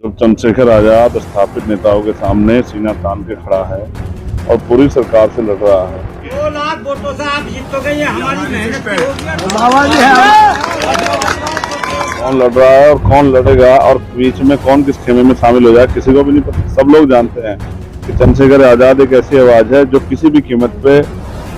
जब चंद्रशेखर आजाद स्थापित नेताओं के सामने सीना तान के खड़ा है और पूरी सरकार से लड़ रहा है। 2 लाख वोटों से आप जीतोगे, ये हमारी मेहनत कौन लड़ रहा है और कौन लड़ेगा और बीच में कौन किस खेमे में शामिल हो जाए किसी को भी नहीं पता। सब लोग जानते हैं कि चंद्रशेखर आजाद एक ऐसी आवाज है जो किसी भी कीमत पे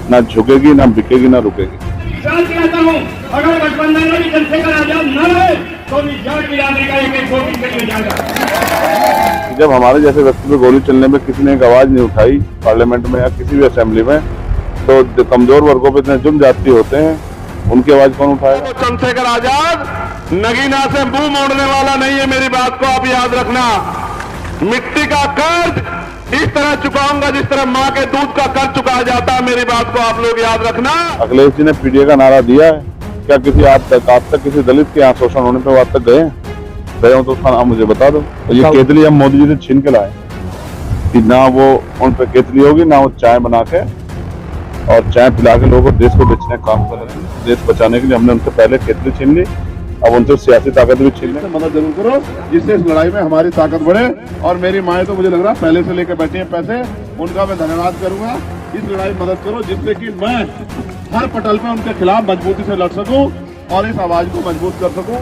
ना झुकेगी, ना बिकेगी, ना रुकेगी। अगर गठबंधन में चंद्रशेखर आजाद न रहे तो जाट गिराने का एक कोशिश करने जाएगा। जब हमारे जैसे व्यक्ति पे गोली चलने में किसी ने एक आवाज नहीं उठाई पार्लियामेंट में या किसी भी असेंबली में, तो जो कमजोर वर्गों पे इतने जुर्म जाती होते हैं उनकी आवाज कौन उठाएगा। तो चंद्रशेखर आजाद नगीना से मुंह मोड़ने वाला नहीं है, मेरी बात को आप याद रखना। मिट्टी का कर्ज इस तरह चुकाऊंगा जिस तरह माँ के दूध का कर्ज चुकाया जाता है, मेरी बात को आप लोग याद रखना। अखिलेश जी ने पीडीए का नारा दिया है, क्या किसी आज तक किसी दलित के यहाँ शोषण होने पे आज तक गए हो तो उसका नाम मुझे बता दो। तो ये केतली हम मोदी जी से छीन के लाए कि ना वो उन पे केतली होगी, ना वो चाय बना के और चाय पिला के लोगों को देश को बेचने का काम कर रहे हैं। देश बचाने के लिए हमने उनसे पहले केतली छीन ली, अब उनसे सियासी ताकत भी छीन ली। मदद जरूर करो जिससे इस लड़ाई में हमारी ताकत बढ़े। और मेरी माएँ तो मुझे लग रहा पहले से लेकर बैठी है पैसे, उनका मैं धन्यवाद करूंगा। इस लड़ाई में मदद करो जिससे कि मैं हर पटल पे उनके खिलाफ मजबूती से लड़ सकूं और इस आवाज को मजबूत कर सकूं।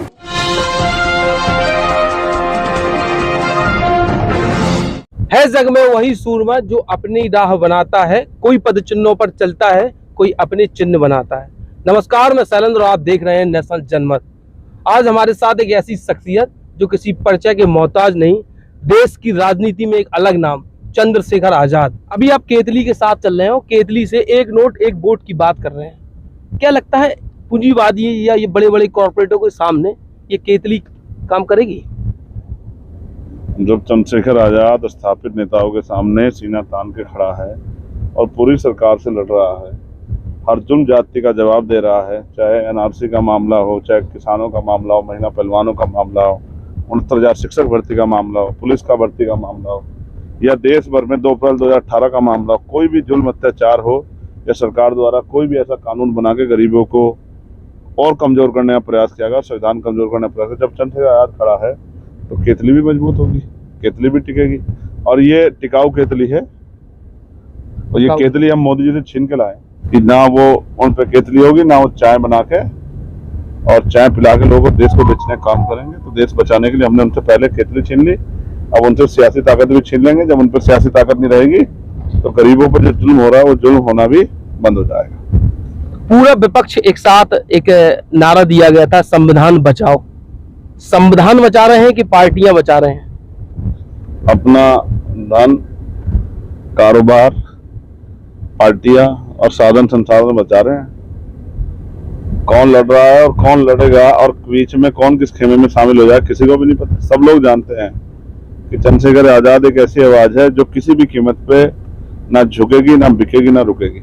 है जग में वही सूरमा जो अपनी राह बनाता है, कोई पद चिन्हों पर चलता है, कोई अपने चिन्ह बनाता है। नमस्कार, मैं शैलेंद्र और आप देख रहे हैं नेशनल जनमत। आज हमारे साथ एक ऐसी शख्सियत जो किसी परिचय के मोहताज नहीं, देश की राजनीति में एक अलग नाम, चंद्रशेखर आजाद। अभी आप केतली के साथ चल रहे हो, केतली से एक नोट एक वोट की बात कर रहे हैं। क्या लगता है पूंजीवादी या ये बड़े बड़े कॉर्पोरेटों के सामने ये केतली काम करेगी? जब चंद्रशेखर आजाद स्थापित नेताओं के सामने सीना तान के खड़ा है और पूरी सरकार से लड़ रहा है, हर जुर्म जाति का जवाब दे रहा है, चाहे एनआरसी का मामला हो, चाहे किसानों का मामला हो, महिला पहलवानों का मामला हो, 69,000 शिक्षक भर्ती का मामला हो, पुलिस का भर्ती का मामला हो, या देश भर में 2 अप्रैल 2018 का मामला हो, कोई भी जुल्म अत्याचार हो या सरकार द्वारा कोई भी ऐसा कानून बना के गरीबों को और कमजोर करने का प्रयास किया गया, संविधान कमजोर करने का प्रयास। जब चंद्रशेखर आजाद खड़ा है तो केतली भी मजबूत होगी, केतली भी टिकेगी और ये टिकाऊ केतली है। और ये केतली हम मोदी जी से छीन के लाए कि ना वो उन पे केतली होगी, ना वो चाय बना के और चाय पिला के लोगों को देश को बेचने का काम करेंगे। तो देश बचाने के लिए हमने उनसे पहले केतली छीन ली, अब उनसे सियासी ताकत भी छीन लेंगे। जब उन पर सियासी ताकत नहीं रहेगी तो गरीबों पर जो जुल्म हो रहा है वो जुल्म होना भी बंद हो जाएगा। पूरा विपक्ष एक साथ एक नारा दिया गया था, संविधान बचाओ। संविधान बचा रहे हैं कि पार्टियां बचा रहे हैं? अपना धन, कारोबार, पार्टियां और साधन संसाधन बचा रहे हैं। कौन लड़ रहा है और कौन लड़ेगा और बीच में कौन किस खेमे में शामिल हो जाए किसी को भी नहीं पता। सब लोग जानते हैं कि चंद्रशेखर आजाद एक ऐसी आवाज है जो किसी भी कीमत पे ना झुकेगी, ना बिकेगी, ना रुकेगी।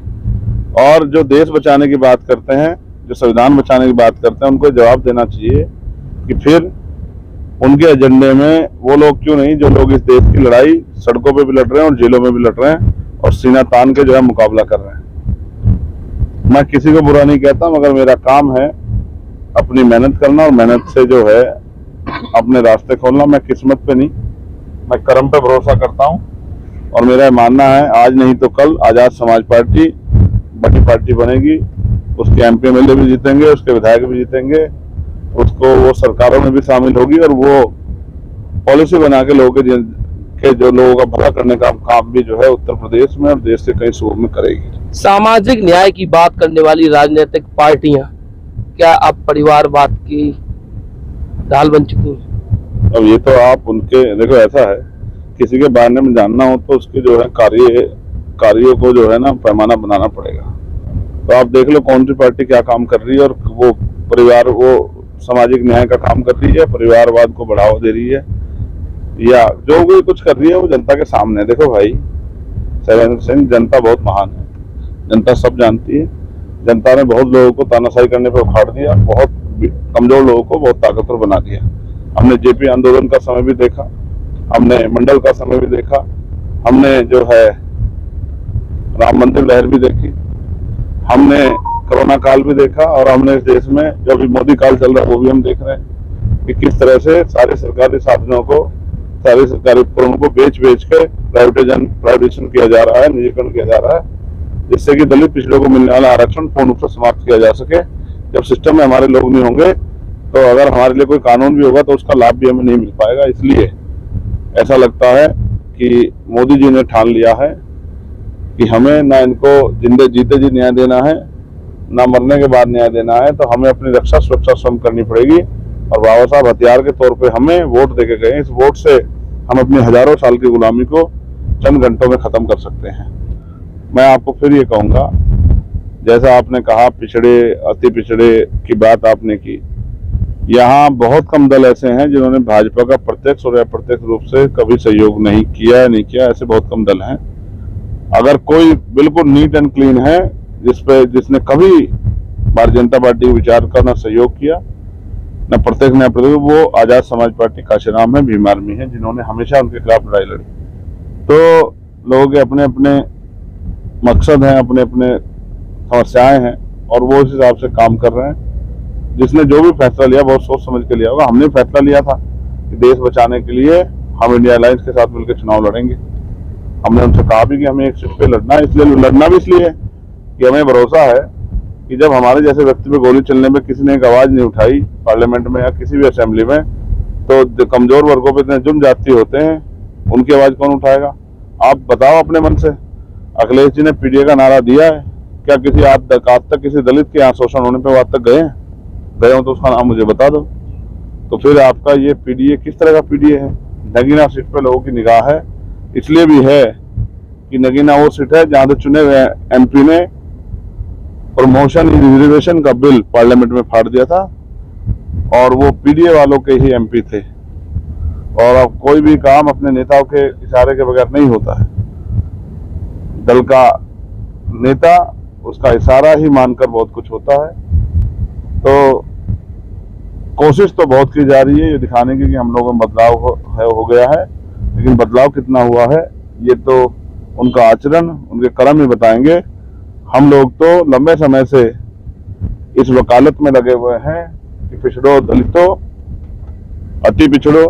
और जो देश बचाने की बात करते हैं, जो संविधान बचाने की बात करते हैं, उनको जवाब देना चाहिए कि फिर उनके एजेंडे में वो लोग क्यों नहीं जो लोग इस देश की लड़ाई सड़कों पे भी लड़ रहे हैं और जेलों में भी लड़ रहे हैं और सीना तान के जो है मुकाबला कर रहे हैं। मैं किसी को बुरा नहीं कहता, मगर मेरा काम है अपनी मेहनत करना और मेहनत से जो है अपने रास्ते खोलना। मैं किस्मत पे नहीं, मैं कर्म पे भरोसा करता हूँ और मेरा मानना है आज नहीं तो कल आजाद समाज पार्टी बड़ी पार्टी बनेगी, उसके एमपी एमएलए भी जीतेंगे, उसके विधायक भी जीतेंगे, उसको वो सरकारों में भी शामिल होगी और वो पॉलिसी बना के लोगों के जो लोगों का भला करने का काम भी जो है उत्तर प्रदेश में और देश के कई सूबों में करेगी। सामाजिक न्याय की बात करने वाली राजनीतिक पार्टियां क्या अब परिवारवाद की ढाल बन चुकी हैं? अब ये तो आप उनके देखो, ऐसा है किसी के बारे में जानना हो तो उसके जो है कार्यों को जो है ना पैमाना बनाना पड़ेगा। तो आप देख लो कौन सी पार्टी क्या काम कर रही है और वो परिवार वो सामाजिक न्याय का काम कर रही है, परिवारवाद को बढ़ावा दे रही है, या जो भी कुछ कर रही है वो जनता के सामने। देखो भाई शैलेंद्र सिंह, जनता बहुत महान है, जनता सब जानती है। जनता ने बहुत लोगों को तानाशाही करने पर उखाड़ दिया, बहुत कमजोर लोगों को बहुत ताकतवर बना दिया। हमने जेपी आंदोलन का समय भी देखा, हमने मंडल का समय भी देखा, हमने जो है राम मंदिर लहर भी देखी, हमने कोरोना काल भी देखा और हमने इस देश में जो भी मोदी काल चल रहा है वो भी हम देख रहे हैं कि किस तरह से सारे सरकारी साधनों को सारे सरकारी उपकरणों को बेच के प्राइवेटाइजेशन किया जा रहा है, निजीकरण किया जा रहा है, जिससे कि दलित पिछड़ों को मिलने वाला आरक्षण पूर्ण रूप से समाप्त किया जा सके। जब सिस्टम में हमारे लोग नहीं होंगे तो अगर हमारे लिए कोई कानून भी होगा तो उसका लाभ भी हमें नहीं मिल पाएगा। इसलिए ऐसा लगता है कि मोदी जी ने ठान लिया है कि हमें ना इनको जिंदे जीते जी न्याय देना है, ना मरने के बाद न्याय देना है, तो हमें अपनी रक्षा सुरक्षा स्वयं करनी पड़ेगी। और बाबा साहब हथियार के तौर पे हमें वोट देके गए, इस वोट से हम अपनी हजारों साल की गुलामी को चंद घंटों में खत्म कर सकते हैं। मैं आपको फिर ये कहूंगा, जैसा आपने कहा पिछड़े अति पिछड़े की बात आपने की, यहाँ बहुत कम दल ऐसे हैं जिन्होंने भाजपा का प्रत्यक्ष और अप्रत्यक्ष रूप से कभी सहयोग नहीं किया, ऐसे बहुत कम दल हैं। अगर कोई बिल्कुल नीट एंड क्लीन है जिसने कभी भारतीय जनता पार्टी को विचार का न सहयोग किया, न प्रत्यक्ष न अप्रत्यक्ष, वो आजाद समाज पार्टी काशीराम है, भीम आर्मी है, जिन्होंने हमेशा उनके खिलाफ लड़ाई लड़ी। तो लोगों के अपने अपने मकसद हैं, अपने अपने समस्याएं हैं और वो उस हिसाब से काम कर रहे हैं। जिसने जो भी फैसला लिया बहुत सोच समझ के लिया होगा। हमने फैसला लिया था कि देश बचाने के लिए हम इंडिया अलायंस के साथ मिलकर चुनाव लड़ेंगे। हमने उनसे कहा भी कि हमें एक सीट पे लड़ना है, इसलिए लड़ना भी इसलिए है कि हमें भरोसा है कि जब हमारे जैसे व्यक्ति पे गोली चलने में किसी ने एक आवाज नहीं उठाई पार्लियामेंट में या किसी भी असेंबली में, तो कमजोर वर्गों पे इतने जुर्म जाती होते हैं, उनकी आवाज कौन उठाएगा? आप बताओ अपने मन से। अखिलेश जी ने पीडीए का नारा दिया है, क्या किसी आज तक किसी दलित के यहाँ शोषण होने पे आज तक गए हो तो उसका नाम मुझे बता दो। तो फिर आपका ये पीडीए किस तरह का पीडीए है? नगीना सीट पे लोगों की निगाह है, इसलिए भी है कि नगीना वो सीट है जहां से चुने हुए एमपी ने प्रमोशन रिजर्वेशन का बिल पार्लियामेंट में फाड़ दिया था और वो पीडीए वालों के ही एमपी थे। और अब कोई भी काम अपने नेताओं के इशारे के बगैर नहीं होता है। दल का नेता उसका इशारा ही मानकर बहुत कुछ होता है। तो कोशिश तो बहुत की जा रही है ये दिखाने की कि हम लोगों में बदलाव हो गया है, लेकिन बदलाव कितना हुआ है ये तो उनका आचरण, उनके कर्म ही बताएंगे। हम लोग तो लंबे समय से इस वकालत में लगे हुए हैं कि पिछड़ों, दलितों, अति पिछड़ों,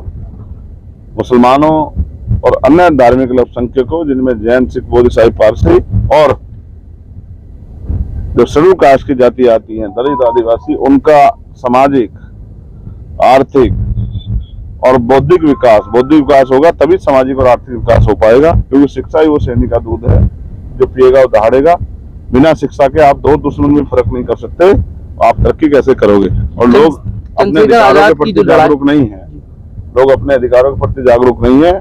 मुसलमानों और अन्य धार्मिक अल्पसंख्यकों जिनमें जैन, सिख, बौद्ध, ईसाई, पारसी और जो शेड्यूल कास्ट की जाति आती हैं, दलित, आदिवासी, उनका सामाजिक, आर्थिक और बौद्धिक विकास होगा, तभी सामाजिक और आर्थिक विकास हो पाएगा। क्योंकि शिक्षा ही वो सैनी का दूध है जो पिएगा वो दहाड़ेगा। बिना शिक्षा के आप दो दुश्मन में फर्क नहीं कर सकते, आप तरक्की कैसे करोगे? और लोग अपने अधिकारों के प्रति जागरूक नहीं है, लोग अपने अधिकारों के प्रति जागरूक नहीं है।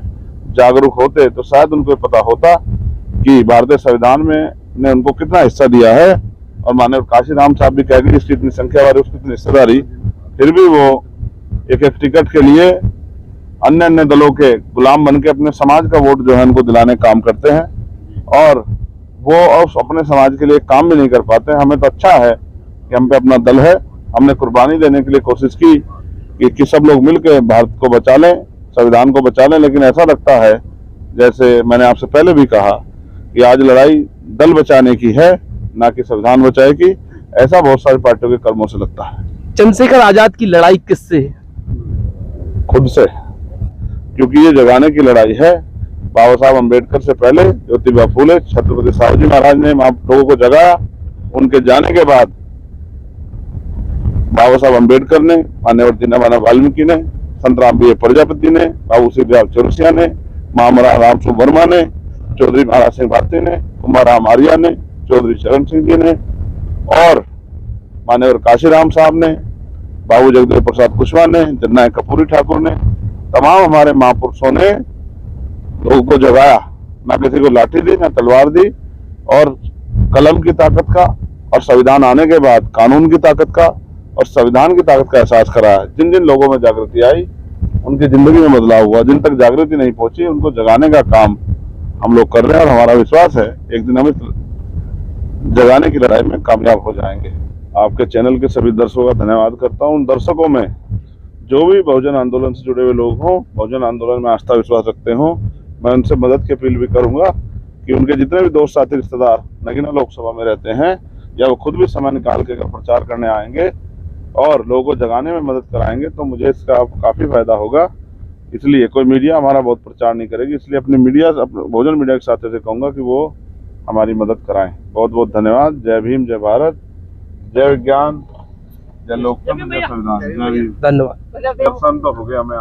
जागरूक होते तो शायद उनको पता होता कि भारतीय संविधान में ने उनको कितना हिस्सा दिया है। और माननीय काशीराम साहब भी कह गए इसकी इतनी संख्या वाली, उसकी इतनी हिस्सेदारी, फिर भी वो एक टिकट के लिए अन्य दलों के गुलाम बन के अपने समाज का वोट जो है उनको दिलाने काम करते हैं और वो अपने समाज के लिए काम भी नहीं कर पाते। हमें तो अच्छा है कि हम पे अपना दल है, हमने कुर्बानी देने के लिए कोशिश की कि सब लोग मिलकर भारत को बचा लें, संविधान को बचा लें। लेकिन ऐसा लगता है, जैसे मैंने आपसे पहले भी कहा, कि आज लड़ाई दल बचाने की है, ना कि संविधान बचाएगी। ऐसा बहुत सारी पार्टियों के कर्मों से लगता है। चंद्रशेखर आजाद की लड़ाई किससे है? खुद से, क्योंकि ये जगाने की लड़ाई है। बाबा साहब अम्बेडकर से पहले ज्योतिबा फूले, छत्रपति शिवाजी महाराज ने लोगों को जगाया। उनके जाने के बाद बाबा साहब अम्बेडकर ने, मान्यवर दीनदयाल वाल्मीकि ने, संत रामप्रिय प्रजापति ने, बाबू शिवराम चौरसिया ने, महामरा रामसु वर्मा ने, चौधरी महाराज सिंह भारती ने, कुमाराम आर्या ने, चौधरी चरण सिंह जी ने और मान्यवर काशीराम साहब ने, बाबू जगदेव प्रसाद कुशवाहा ने, जननायक कपूरी ठाकुर ने, तमाम हमारे महापुरुषों ने लोगों को जगाया। ना किसी को लाठी दी, ना तलवार दी, और कलम की ताकत का और संविधान आने के बाद कानून की ताकत का और संविधान की ताकत का एहसास कराया। जिन जिन लोगों में जागृति आई उनकी जिंदगी में बदलाव हुआ। जिन तक जागृति नहीं पहुंची उनको जगाने का काम हम लोग कर रहे हैं और हमारा विश्वास है एक दिन हम इस जगाने की लड़ाई में कामयाब हो जाएंगे। आपके चैनल के सभी दर्शकों का धन्यवाद करता हूं। उन दर्शकों में जो भी बहुजन आंदोलन से जुड़े हुए लोग हों, बहुजन आंदोलन में आस्था विश्वास रखते हों, मैं उनसे मदद की अपील भी करूंगा कि उनके जितने भी दोस्त साथी रिश्तेदार नगीना लोकसभा में रहते हैं या वो खुद भी समय निकाल के प्रचार करने आएंगे और लोगों को जगाने में मदद कराएंगे तो मुझे इसका काफी फायदा होगा। इसलिए कोई मीडिया हमारा बहुत प्रचार नहीं करेगी, इसलिए अपने मीडिया, अपने बहुजन मीडिया के साथी से कहूंगा कि वो हमारी मदद कराएं। बहुत बहुत धन्यवाद। जय भीम, जय भारत, जय विज्ञान, जय लोकतंत्र, जय संविधान, जय भीम। धन्यवाद। दर्शन तो हो गया मैं